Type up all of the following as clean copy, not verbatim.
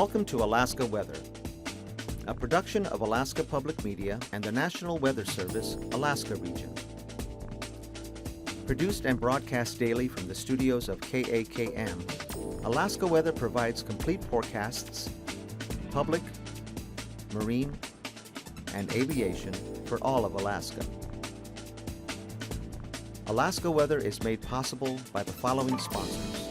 Welcome to Alaska Weather, a production of Alaska Public Media and the National Weather Service, Alaska Region. Produced and broadcast daily from the studios of KAKM, Alaska Weather provides complete forecasts, public, marine, and aviation for all of Alaska. Alaska Weather is made possible by the following sponsors.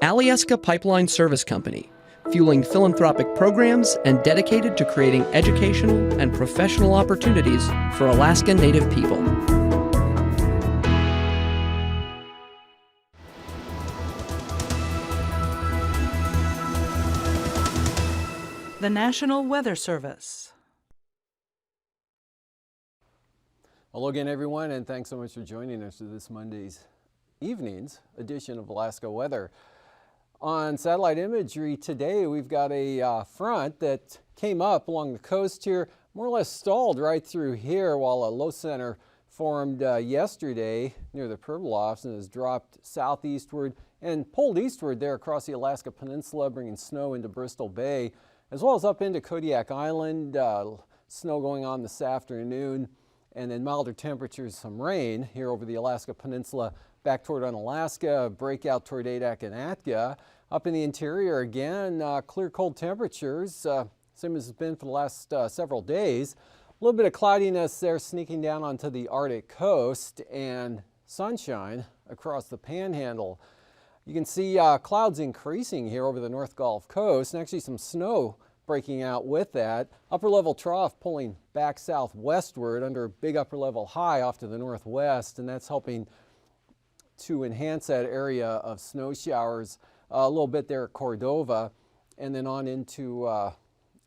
Alyeska Pipeline Service Company, fueling philanthropic programs and dedicated to creating educational and professional opportunities for Alaska Native people. The National Weather Service. Hello again, everyone, and thanks so much for joining us for this Monday's evening's edition of Alaska Weather. On satellite imagery today, we've got a front that came up along the coast here, more or less stalled right through here while a low center formed yesterday near the Pribilofs and has dropped southeastward and pulled eastward there across the Alaska Peninsula, bringing snow into Bristol Bay, as well as up into Kodiak Island. Snow going on this afternoon, and then milder temperatures, some rain here over the Alaska Peninsula, back toward Unalaska, breakout toward Adak and Atka. Up in the interior again, clear cold temperatures, same as it's been for the last several days. A little bit of cloudiness there sneaking down onto the Arctic coast, and sunshine across the Panhandle. You can see clouds increasing here over the North Gulf Coast, and actually some snow breaking out with that. Upper level trough pulling back southwestward under a big upper level high off to the northwest, and that's helping to enhance that area of snow showers a little bit there at Cordova, and then on into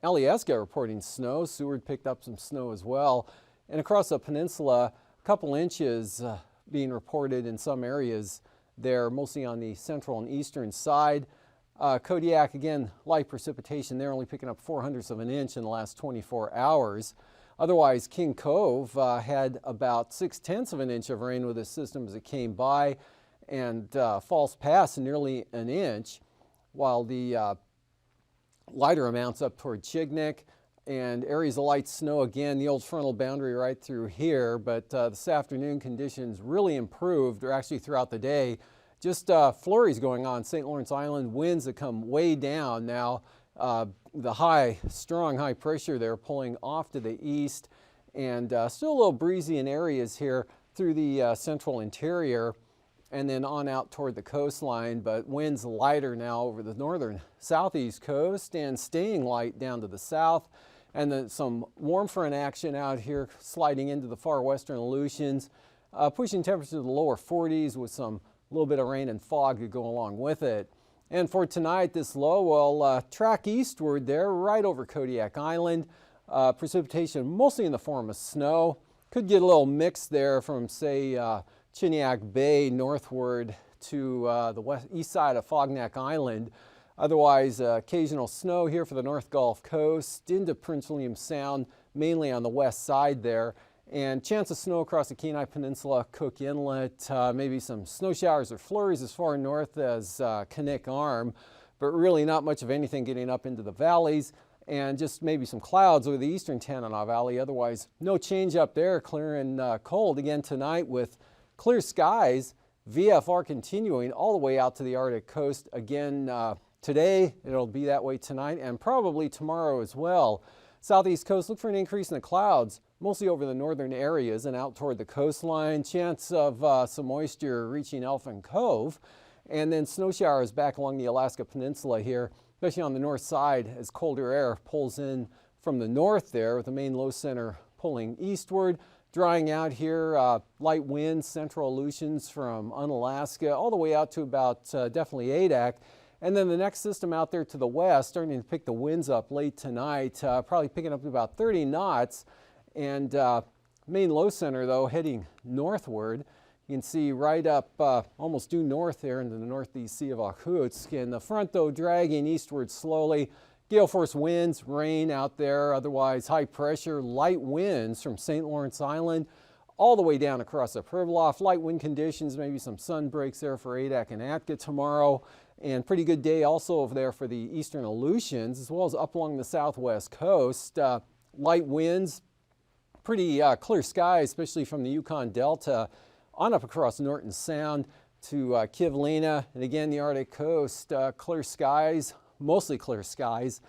Alyeska reporting snow. Seward picked up some snow as well, and across the peninsula, a couple inches being reported in some areas there, mostly on the central and eastern side. Kodiak, again, light precipitation there, only picking up 0.04 of an inch in the last 24 hours. Otherwise, King Cove had about 0.6 of an inch of rain with this system as it came by, and False Pass nearly an inch, while the lighter amounts up toward Chignik, and areas of light snow again, the old frontal boundary right through here. But this afternoon conditions really improved, or actually throughout the day. Just flurries going on St. Lawrence Island, winds that come way down now. The strong high pressure there pulling off to the east, and still a little breezy in areas here through the central interior and then on out toward the coastline, but winds lighter now over the northern southeast coast and staying light down to the south. And then some warm front action out here sliding into the far western Aleutians, pushing temperatures to the lower 40s with some little bit of rain and fog to go along with it. And for tonight, this low will track eastward there right over Kodiak Island. Precipitation mostly in the form of snow. Could get a little mix there from, say, Chiniak Bay northward to the east side of Fognak Island. Otherwise, occasional snow here for the North Gulf Coast into Prince William Sound, mainly on the west side there. And chance of snow across the Kenai Peninsula, Cook Inlet, maybe some snow showers or flurries as far north as Knik Arm, but really not much of anything getting up into the valleys, and just maybe some clouds over the eastern Tanana Valley. Otherwise, no change up there, clear and cold again tonight with clear skies. VFR continuing all the way out to the Arctic coast again today. It'll be that way tonight and probably tomorrow as well. Southeast coast, look for an increase in the clouds, mostly over the northern areas and out toward the coastline. Chance of some moisture reaching Elfin Cove, and then snow showers back along the Alaska Peninsula here, especially on the north side as colder air pulls in from the north there, with the main low center pulling eastward. Drying out here, light winds, central Aleutians from Unalaska all the way out to about definitely Adak. And then the next system out there to the west, starting to pick the winds up late tonight, probably picking up to about 30 knots. And main low center, though, heading northward. You can see right up almost due north there into the northeast Sea of Okhotsk. And the front, though, dragging eastward slowly. Gale force winds, rain out there, otherwise high pressure, light winds from St. Lawrence Island all the way down across the Pribilof. Light wind conditions, maybe some sun breaks there for Adak and Atka tomorrow. And pretty good day also over there for the eastern Aleutians, as well as up along the southwest coast. Light winds, pretty clear skies, especially from the Yukon Delta on up across Norton Sound to Kivlena. And again, the Arctic coast, clear skies, mostly clear skies,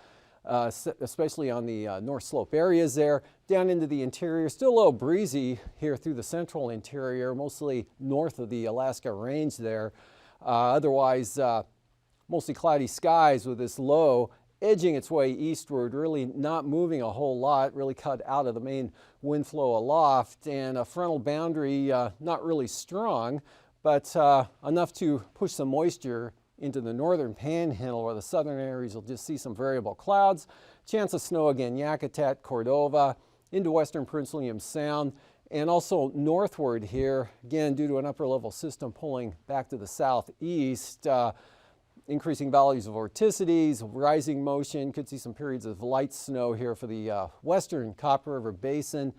especially on the North Slope areas there. Down into the interior, still a little breezy here through the central interior, mostly north of the Alaska Range there. Otherwise, mostly cloudy skies with this low edging its way eastward, really not moving a whole lot, really cut out of the main wind flow aloft, and a frontal boundary not really strong, but enough to push some moisture into the northern panhandle, where the southern areas will just see some variable clouds. Chance of snow again, Yakutat, Cordova, into western Prince William Sound, and also northward here, again due to an upper level system pulling back to the southeast. Increasing values of vorticities, rising motion, could see some periods of light snow here for the western Copper River Basin.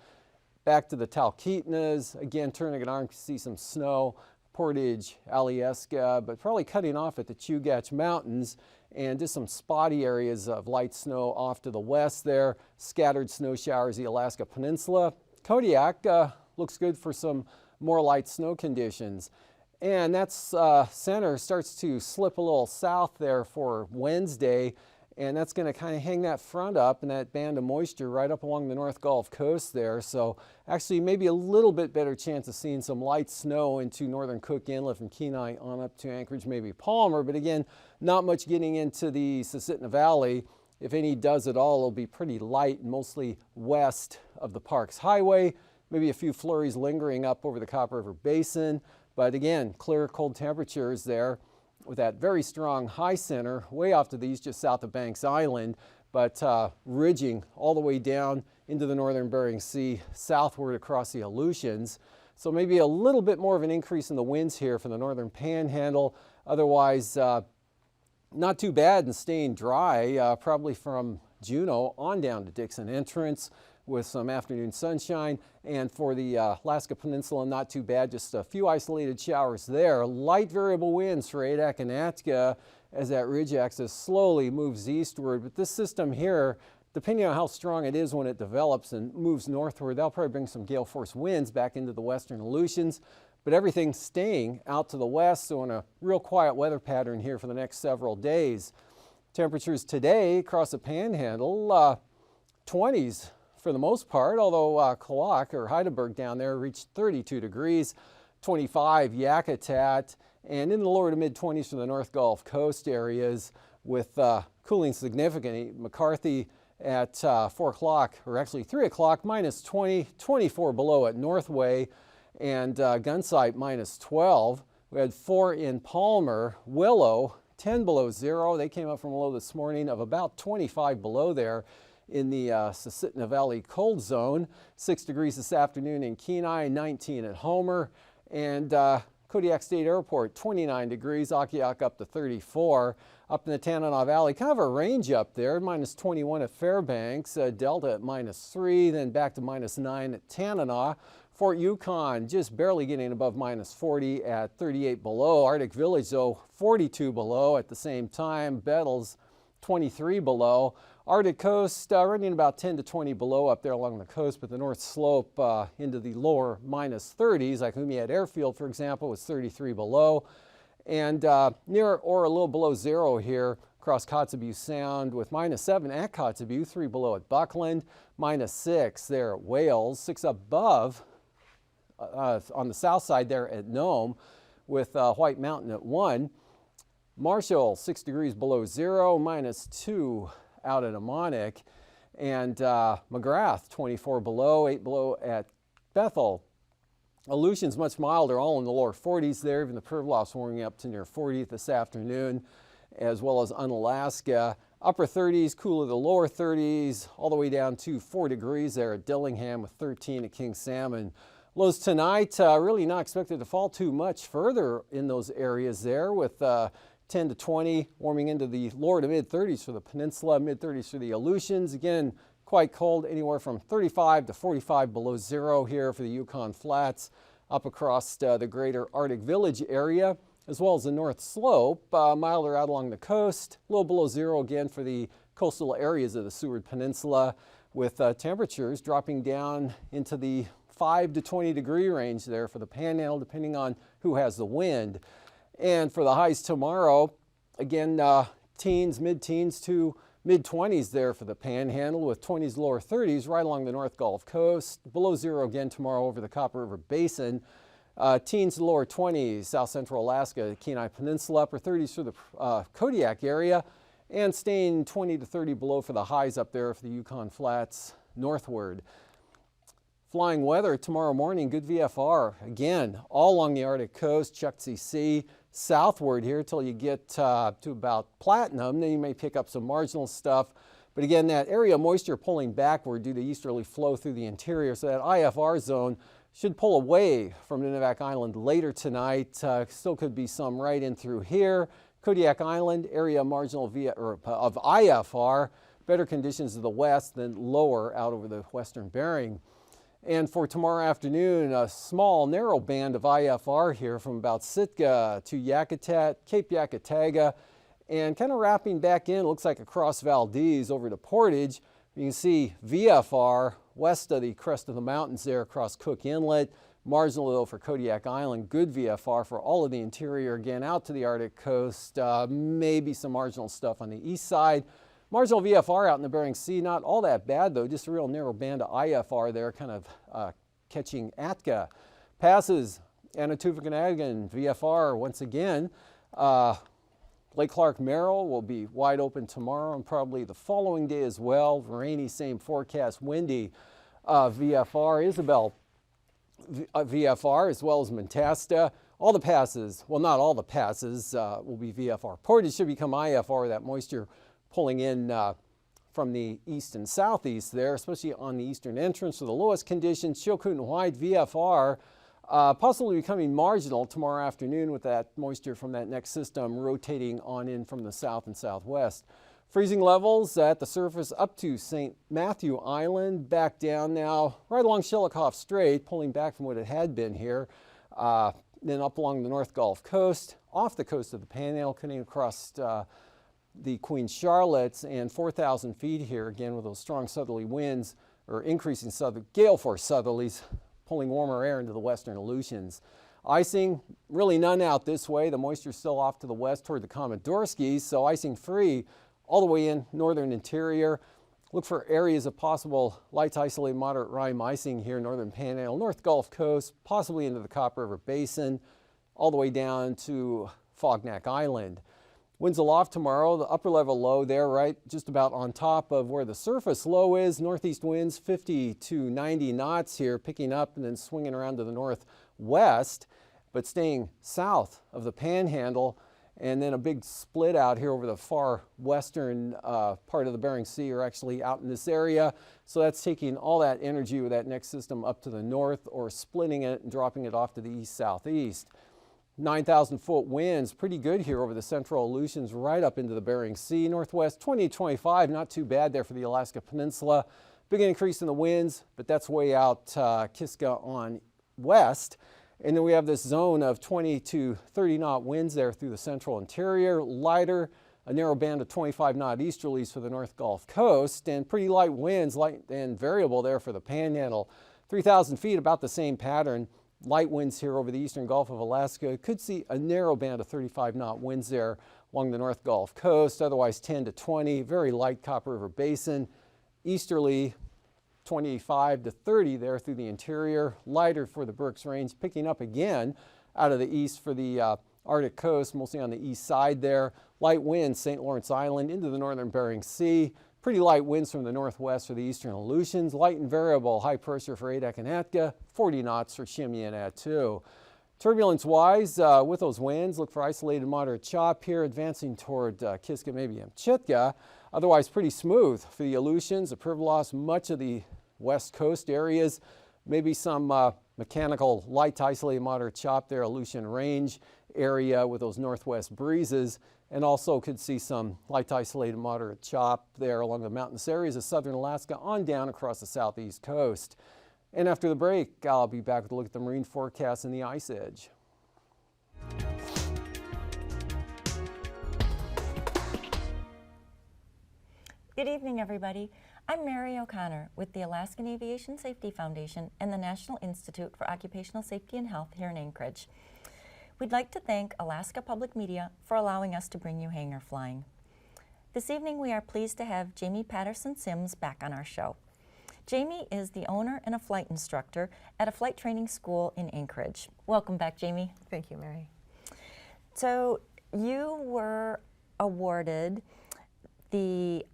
Back to the Talkeetnas, again turning an arm to see some snow, Portage, Alyeska, but probably cutting off at the Chugach Mountains, and just some spotty areas of light snow off to the west there. Scattered snow showers, the Alaska Peninsula. Kodiak looks good for some more light snow conditions. And that's center starts to slip a little south there for Wednesday, and that's going to kind of hang that front up and that band of moisture right up along the North Gulf Coast there. So actually maybe a little bit better chance of seeing some light snow into northern Cook Inlet from Kenai on up to Anchorage, maybe Palmer, but again, not much getting into the Susitna Valley. If any does at all, it'll be pretty light, mostly west of the Parks Highway, maybe a few flurries lingering up over the Copper River Basin. But again, clear, cold temperatures there with that very strong high center way off to the east, just south of Banks Island, but ridging all the way down into the northern Bering Sea, southward across the Aleutians. So maybe a little bit more of an increase in the winds here from the northern panhandle. Otherwise, not too bad and staying dry, probably from Juneau on down to Dixon Entrance, with some afternoon sunshine. And for the Alaska Peninsula, not too bad, just a few isolated showers there. Light variable winds for Adak and Atka as that ridge axis slowly moves eastward. But this system here, depending on how strong it is when it develops and moves northward, that'll probably bring some gale force winds back into the western Aleutians. But everything's staying out to the west, so in a real quiet weather pattern here for the next several days. Temperatures today across the panhandle, 20s. For the most part, although Klawock or Heidelberg down there reached 32 degrees, 25 Yakutat, and in the lower to mid 20s for the North Gulf Coast areas, with cooling significantly. McCarthy at 4 o'clock, or actually 3 o'clock, minus 20, 24 below at Northway, and Gunsight minus 12. We had 4 in Palmer. Willow, 10 below zero. They came up from a low this morning of about 25 below there in the Susitna Valley cold zone. 6 degrees this afternoon in Kenai, 19 at Homer, and Kodiak State Airport, 29 degrees, Akiak up to 34. Up in the Tanana Valley, kind of a range up there, minus 21 at Fairbanks, Delta at minus 3, then back to minus 9 at Tanana. Fort Yukon just barely getting above minus 40 at 38 below. Arctic Village, though, 42 below at the same time. Bettles, 23 below. Arctic coast running about 10 to 20 below up there along the coast, but the north slope into the lower minus 30s, like Humiat Airfield, for example, was 33 below. And near or a little below zero here across Kotzebue Sound with minus 7 at Kotzebue, 3 below at Buckland, minus 6 there at Wales, 6 above on the south side there at Nome with White Mountain at 1. Marshall, 6 degrees below zero, minus 2 out at Amonic, and McGrath 24 below, 8 below at Bethel. Aleutians much milder, all in the lower 40s there. Even the Pribilofs warming up to near 40 this afternoon, as well as Unalaska. Upper 30s, cooler the lower 30s, all the way down to 4 degrees there at Dillingham with 13 at King Salmon. Lows tonight, really not expected to fall too much further in those areas there, with 10 to 20, warming into the lower to mid 30s for the peninsula, mid 30s for the Aleutians. Again, quite cold, anywhere from 35 to 45 below zero here for the Yukon Flats, up across the greater Arctic Village area. as well as the North Slope. Milder out along the coast, a little below zero again for the coastal areas of the Seward Peninsula, with temperatures dropping down into the 5 to 20 degree range there for the Panhandle, depending on who has the wind. And for the highs tomorrow, again, teens, mid-teens to mid-20s there for the Panhandle, with 20s, lower 30s right along the North Gulf Coast. Below zero again tomorrow over the Copper River Basin. Teens to lower 20s, south central Alaska, Kenai Peninsula, upper 30s for the Kodiak area, and staying 20 to 30 below for the highs up there for the Yukon Flats northward. Flying weather tomorrow morning, good VFR again all along the Arctic coast, Chukchi Sea, southward here till you get to about Platinum. Then you may pick up some marginal stuff, but again, that area of moisture pulling backward due to easterly flow through the interior, so that IFR zone should pull away from Nunivak Island later tonight. Still could be some right in through here. Kodiak Island, area marginal of IFR, better conditions to the west than lower out over the western Bering. And for tomorrow afternoon, a small, narrow band of IFR here from about Sitka to Yakutat, Cape Yakataga, and kind of wrapping back in, looks like across Valdez over to Portage. You can see VFR west of the crest of the mountains there across Cook Inlet. Marginal though for Kodiak Island, good VFR for all of the interior, again out to the Arctic coast, maybe some marginal stuff on the east side. Marginal VFR out in the Bering Sea, not all that bad though, just a real narrow band of IFR there, kind of catching Atka. Passes, Anatuvik-Anagan, VFR once again. Lake Clark Merrill will be wide open tomorrow and probably the following day as well. Rainy, same forecast, windy. VFR, Isabel VFR, as well as Mentasta. All the passes, well, not all the passes will be VFR. Portage should become IFR, that moisture pulling in from the east and southeast there, especially on the eastern entrance. So the lowest conditions, Chilcoot and White VFR, possibly becoming marginal tomorrow afternoon with that moisture from that next system rotating on in from the south and southwest. Freezing levels at the surface up to St. Matthew Island, back down now right along Shelikof Strait, pulling back from what it had been here. Then up along the North Gulf Coast, off the coast of the Panhandle, cutting across the Queen Charlottes, and 4,000 feet here, again with those strong southerly winds, or increasing gale force southerlies, pulling warmer air into the western Aleutians. Icing, really none out this way. The moisture is still off to the west toward the Komodorskis, so icing free all the way in northern interior. Look for areas of possible light to isolated moderate rime icing here, northern Panhandle, North Gulf Coast, possibly into the Copper River Basin, all the way down to Fognak Island. Winds aloft tomorrow, the upper level low there, right just about on top of where the surface low is. Northeast winds 50 to 90 knots here, picking up and then swinging around to the northwest, but staying south of the Panhandle. And then a big split out here over the far western part of the Bering Sea, or actually out in this area. So that's taking all that energy with that next system up to the north, or splitting it and dropping it off to the east-southeast. 9,000 foot winds, pretty good here over the central Aleutians, right up into the Bering Sea. Northwest 20-25, not too bad there for the Alaska Peninsula. Big increase in the winds, but that's way out Kiska on west. And then we have this zone of 20 to 30 knot winds there through the central interior. Lighter, a narrow band of 25 knot easterlies for the North Gulf Coast, and pretty light winds, light and variable there for the Panhandle. 3,000 feet, about the same pattern. Light winds here over the eastern Gulf of Alaska. Could see a narrow band of 35 knot winds there along the North Gulf Coast. Otherwise 10 to 20, very light Copper River Basin. Easterly 25 to 30 there through the interior. Lighter for the Berks Range, picking up again out of the east for the Arctic coast, mostly on the east side there. Light winds St. Lawrence Island into the northern Bering Sea. Pretty light winds from the northwest for the eastern Aleutians. Light and variable high pressure for Adak and Atka. 40 knots for Shimei and Attu. Turbulence-wise, with those winds, look for isolated moderate chop here, advancing toward Kiska, maybe Amchitka. Otherwise, pretty smooth for the Aleutians, the Pribilos, much of the west coast areas. Maybe some mechanical light to isolated moderate chop there, Aleutian Range area with those northwest breezes. And also could see some light to isolated moderate chop there along the mountainous areas of southern Alaska on down across the southeast coast. And after the break, I'll be back with a look at the marine forecast and the ice edge. Good evening, everybody. I'm Mary O'Connor with the Alaskan Aviation Safety Foundation and the National Institute for Occupational Safety and Health here in Anchorage. We'd like to thank Alaska Public Media for allowing us to bring you hangar flying. This evening, we are pleased to have Jamie Patterson-Sims back on our show. Jamie is the owner and a flight instructor at a flight training school in Anchorage. Welcome back, Jamie. Thank you, Mary. So you were awarded the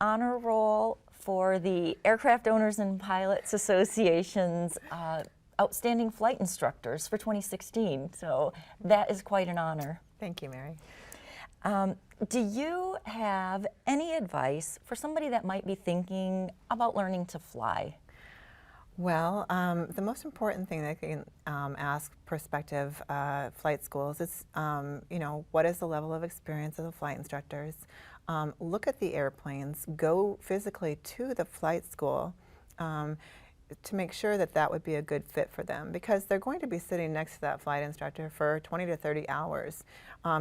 honor roll for the Aircraft Owners and Pilots Association's Outstanding Flight Instructors for 2016. So that is quite an honor. Thank you, Mary. Do you have any advice for somebody that might be thinking about learning to fly? Well, the most important thing that I can ask prospective flight schools is, what is the level of experience of the flight instructors? Look at the airplanes, go physically to the flight school to make sure that that would be a good fit for them, because they're going to be sitting next to that flight instructor for 20 to 30 hours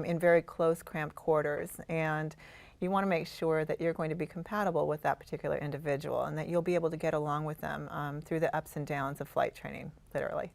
in very close, cramped quarters. And you want to make sure that you're going to be compatible with that particular individual and that you'll be able to get along with them through the ups and downs of flight training, literally.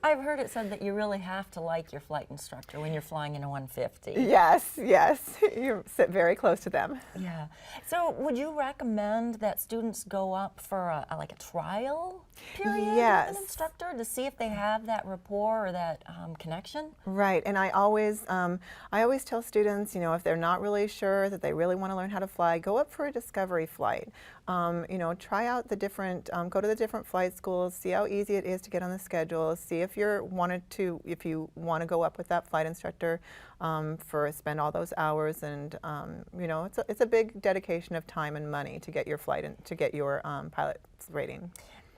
I've heard it said that you really have to like your flight instructor when you're flying in a 150. Yes, yes. You sit very close to them. Yeah. So would you recommend that students go up for a trial period with an instructor to see if they have that rapport or that connection? Right, and I always tell students, if they're not really sure that they really want to learn how to fly, go up for a discovery flight. Try out the different, go to the different flight schools, see how easy it is to get on the schedule, see if you want to go up with that flight instructor spend all those hours, and it's a big dedication of time and money to get your flight and to get your pilot's rating.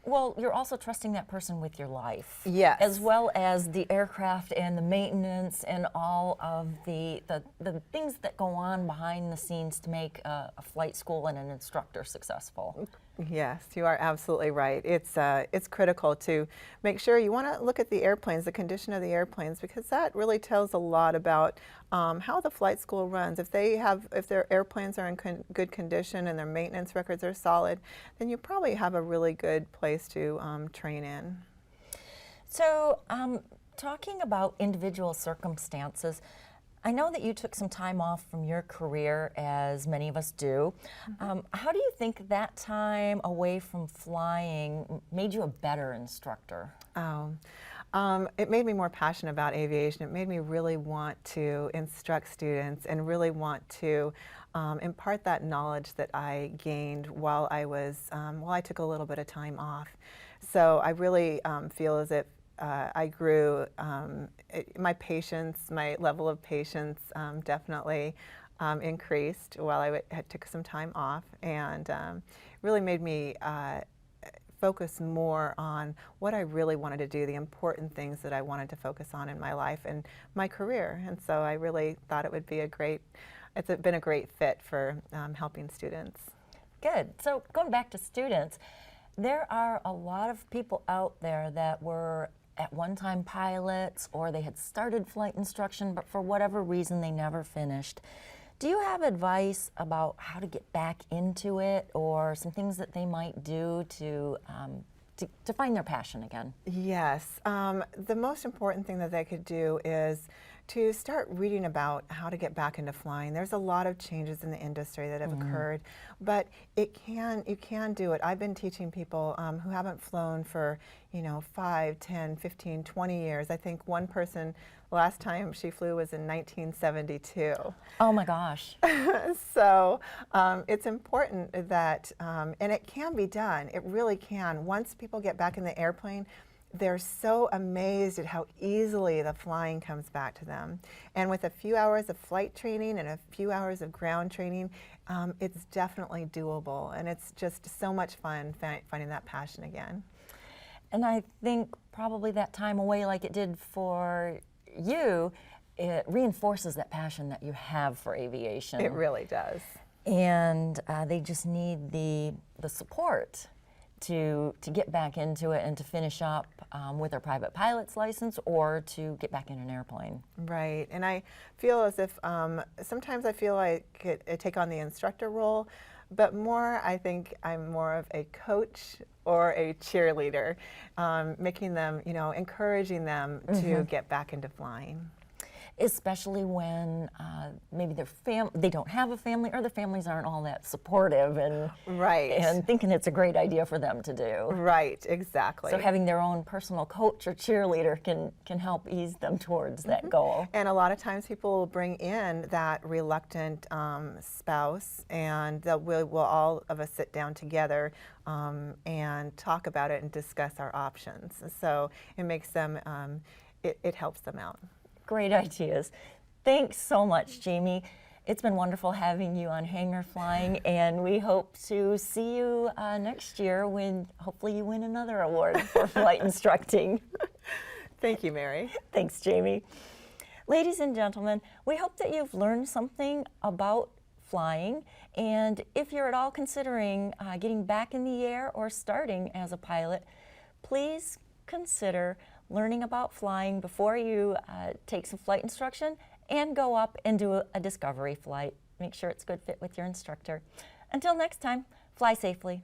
Well, you're also trusting that person with your life. Yes. As well as the aircraft and the maintenance and all of the things that go on behind the scenes to make a flight school and an instructor successful. Yes, you are absolutely right. It's critical to make sure you want to look at the airplanes, the condition of the airplanes, because that really tells a lot about how the flight school runs. If their airplanes are in good condition and their maintenance records are solid, then you probably have a really good place to train in. So, talking about individual circumstances, I know that you took some time off from your career, as many of us do. How do you think that time away from flying made you a better instructor? It made me more passionate about aviation. It made me really want to instruct students and really want to impart that knowledge that I gained while I took a little bit of time off. So I really feel as if I grew, my level of patience definitely increased while I took some time off, and really made me focus more on what I really wanted to do, the important things that I wanted to focus on in my life and my career. And so I really thought it would be it's been a great fit for helping students. Good. So going back to students, there are a lot of people out there that were at one time pilots, or they had started flight instruction, but for whatever reason they never finished. Do you have advice about how to get back into it, or some things that they might do to find their passion again? Yes. The most important thing that they could do is to start reading about how to get back into flying. There's a lot of changes in the industry that have occurred, but you can do it. I've been teaching people who haven't flown for 5, 10, 15, 20 years. I think one person, last time she flew was in 1972. Oh my gosh. So it's important that, and it can be done, it really can. Once people get back in the airplane, they're so amazed at how easily the flying comes back to them. And with a few hours of flight training and a few hours of ground training, it's definitely doable. And it's just so much fun finding that passion again. And I think probably that time away, like it did for you, it reinforces that passion that you have for aviation. It really does. And they just need the support to get back into it and to finish up with their private pilot's license or to get back in an airplane. Right, and I feel as if sometimes I feel like I take on the instructor role, but more I think I'm more of a coach or a cheerleader, making them, encouraging them to get back into flying. Especially when maybe they don't have a family, or their families aren't all that supportive and thinking it's a great idea for them to do. Right, exactly. So having their own personal coach or cheerleader can help ease them towards that goal. And a lot of times people will bring in that reluctant spouse, and we'll all of us sit down together and talk about it and discuss our options. So it makes them, it helps them out. Great ideas. Thanks so much, Jamie. It's been wonderful having you on Hangar Flying, and we hope to see you next year when hopefully you win another award for flight instructing. Thank you, Mary. Thanks, Jamie. Ladies and gentlemen, we hope that you've learned something about flying, and if you're at all considering getting back in the air or starting as a pilot, please consider learning about flying before you take some flight instruction and go up and do a discovery flight. Make sure it's a good fit with your instructor. Until next time, fly safely.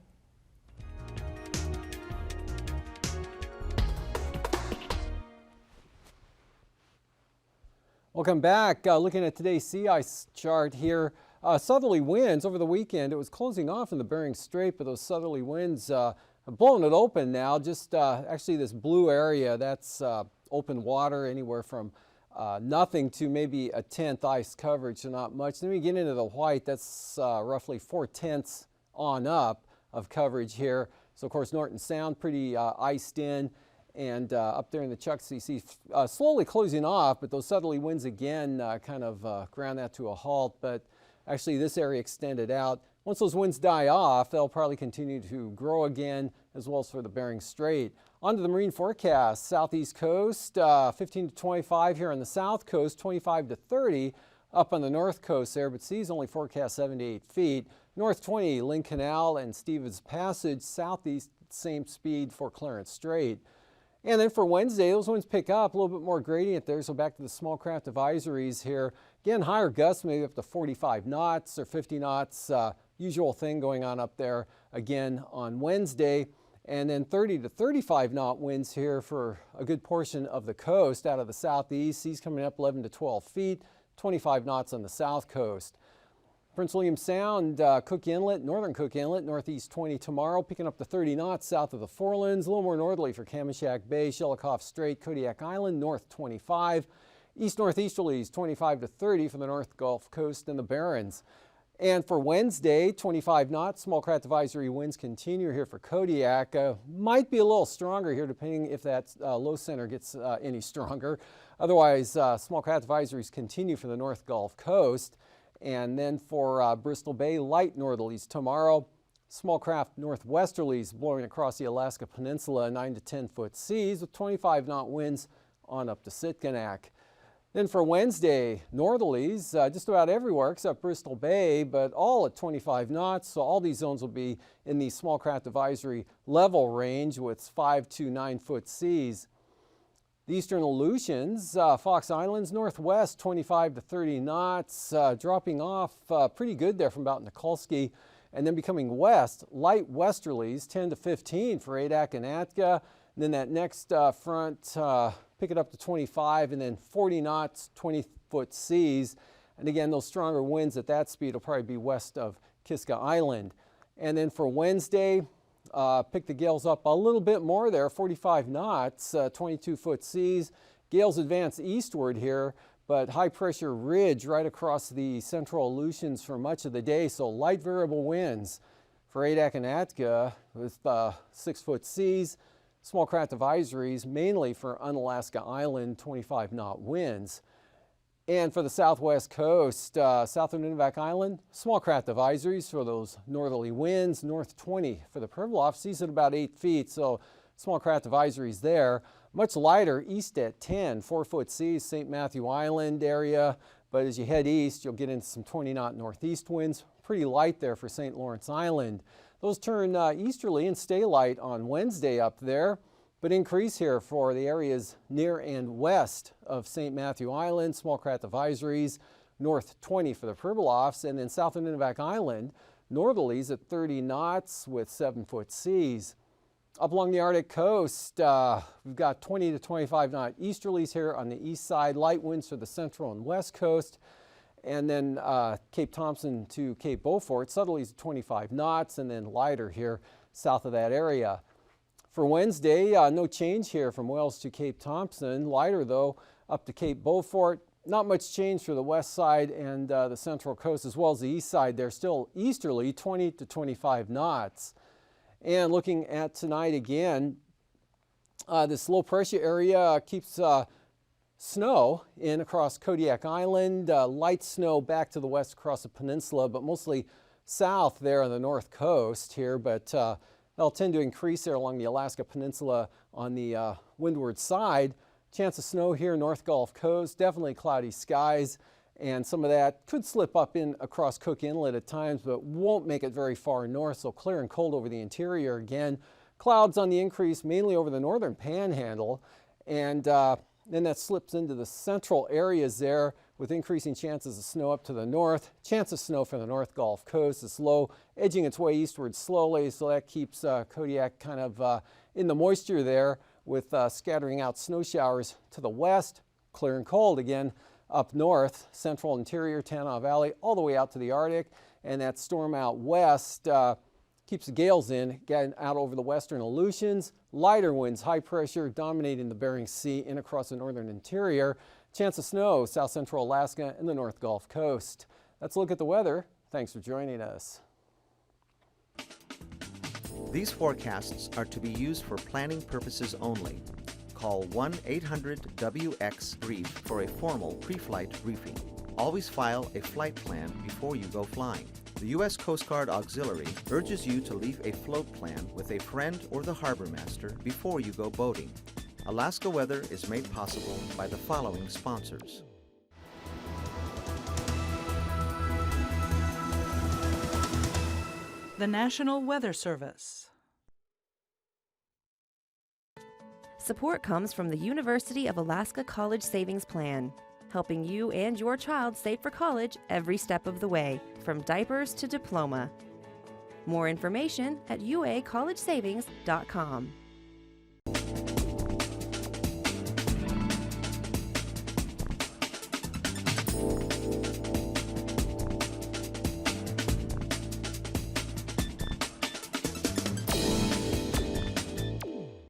Welcome back. Looking at today's sea ice chart here. Southerly winds over the weekend. It was closing off in the Bering Strait, but those southerly winds have blown it open now. Just actually this blue area, that's open water, anywhere from nothing to maybe a tenth ice coverage, so not much. Then we get into the white, that's roughly 4/10 on up of coverage here. So of course Norton Sound pretty iced in, and up there in the Chukchi Sea slowly closing off, but those southerly winds again kind of ground that to a halt. But actually this area extended out. Once those winds die off, they'll probably continue to grow again, as well as for the Bering Strait. On to the marine forecast. Southeast coast, 15 to 25 here on the south coast, 25 to 30 up on the north coast there, but seas only forecast 7 to 8 feet. North 20, Lynn Canal and Stevens Passage. Southeast, same speed for Clarence Strait. And then for Wednesday, those winds pick up, a little bit more gradient there, so back to the small craft advisories here. Again, higher gusts, maybe up to 45 knots or 50 knots. Usual thing going on up there again on Wednesday. And then 30 to 35 knot winds here for a good portion of the coast out of the southeast. Seas coming up 11 to 12 feet, 25 knots on the south coast. Prince William Sound, Cook Inlet, northern Cook Inlet, northeast 20 tomorrow, picking up to 30 knots south of the Forelands. A little more northerly for Kamishak Bay, Shelikof Strait, Kodiak Island, north 25. East-northeasterlies 25 to 30 for the North Gulf Coast and the Barrens. And for Wednesday, 25 knots, small craft advisory winds continue here for Kodiak. Might be a little stronger here depending if that low center gets any stronger. Otherwise, small craft advisories continue for the North Gulf Coast. And then for Bristol Bay, light northerlies tomorrow. Small craft northwesterlies blowing across the Alaska Peninsula, 9 to 10 foot seas with 25 knot winds on up to Sitkinak. Then for Wednesday, northerlies just about everywhere except Bristol Bay, but all at 25 knots. So all these zones will be in the small craft advisory level range with 5 to 9 foot seas. The eastern Aleutians, Fox Islands, northwest 25 to 30 knots, dropping off pretty good there from about Nikolsky, and then becoming west, light westerlies 10 to 15 for Adak and Atka. And then that next front, pick it up to 25, and then 40 knots, 20-foot seas. And again, those stronger winds at that speed will probably be west of Kiska Island. And then for Wednesday, pick the gales up a little bit more there, 45 knots, 22-foot seas. Gales advance eastward here, but high pressure ridge right across the central Aleutians for much of the day. So light variable winds for Adak and Atka with 6-foot seas. Small craft advisories mainly for Unalaska Island, 25 knot winds. And for the southwest coast, south of Nunivak Island, small craft advisories for those northerly winds, north 20 for the Pribilof, seas at about 8 feet, so small craft advisories there. Much lighter east at 10, 4-foot seas, St. Matthew Island area, but as you head east, you'll get into some 20 knot northeast winds, pretty light there for St. Lawrence Island. Those turn easterly and stay light on Wednesday up there, but increase here for the areas near and west of St. Matthew Island. Small craft advisories, north 20 for the Pribilofs, and then south of Nunivak Island, northerlies at 30 knots with 7-foot seas. Up along the Arctic coast, we've got 20 to 25 knot easterlies here on the east side, light winds for the central and west coast, and then Cape Thompson to Cape Beaufort, southerlies at 25 knots, and then lighter here south of that area. For Wednesday, no change here from Wales to Cape Thompson, lighter though up to Cape Beaufort. Not much change for the west side and the central coast as well as the east side. They're still easterly, 20 to 25 knots. And looking at tonight again, this low pressure area keeps snow in across Kodiak Island, light snow back to the west across the peninsula, but mostly south there on the north coast here, but that'll tend to increase there along the Alaska Peninsula on the windward side. Chance of snow here, North Gulf Coast, definitely cloudy skies, and some of that could slip up in across Cook Inlet at times, but won't make it very far north, so clear and cold over the interior again. Clouds on the increase, mainly over the northern panhandle, and then that slips into the central areas there with increasing chances of snow up to the north. Chance of snow for the North Gulf Coast is low, edging its way eastward slowly, so that keeps Kodiak kind of in the moisture there, with scattering out snow showers to the west, clear and cold again up north, central interior, Tanana Valley, all the way out to the Arctic, and that storm out west keeps the gales in, getting out over the western Aleutians, lighter winds, high pressure dominating the Bering Sea in across the northern interior, chance of snow, south central Alaska and the North Gulf Coast. That's a look at the weather. Thanks for joining us. These forecasts are to be used for planning purposes only. Call 1-800-WX-BRIEF for a formal pre-flight briefing. Always file a flight plan before you go flying. The U.S. Coast Guard Auxiliary urges you to leave a float plan with a friend or the harbor master before you go boating. Alaska Weather is made possible by the following sponsors. The National Weather Service. Support comes from the University of Alaska College Savings Plan, helping you and your child save for college every step of the way, from diapers to diploma. More information at uacollegesavings.com.